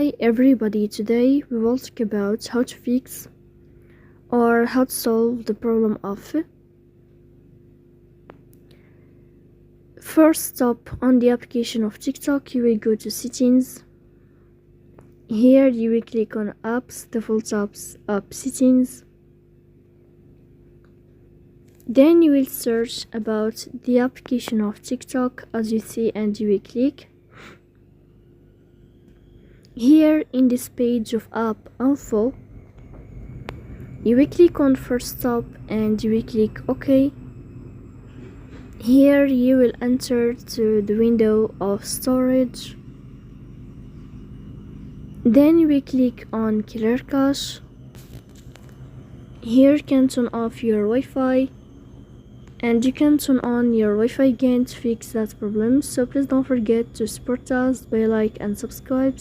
Hey everybody, today we will talk about how to fix or how to solve the problem of Forcestop. On the application of TikTok, you will go to settings. Here you will click on apps, default apps, app settings. Then you will search about the application of TikTok as you see, and you will click. Here in this page of app info, you will click on Forcestop and you will click OK. Here you will enter to the window of storage. Then you will click on Clear Cache. Here you can turn off your Wi-Fi and you can turn on your Wi-Fi again to fix that problem. So please don't forget to support us by like and subscribe.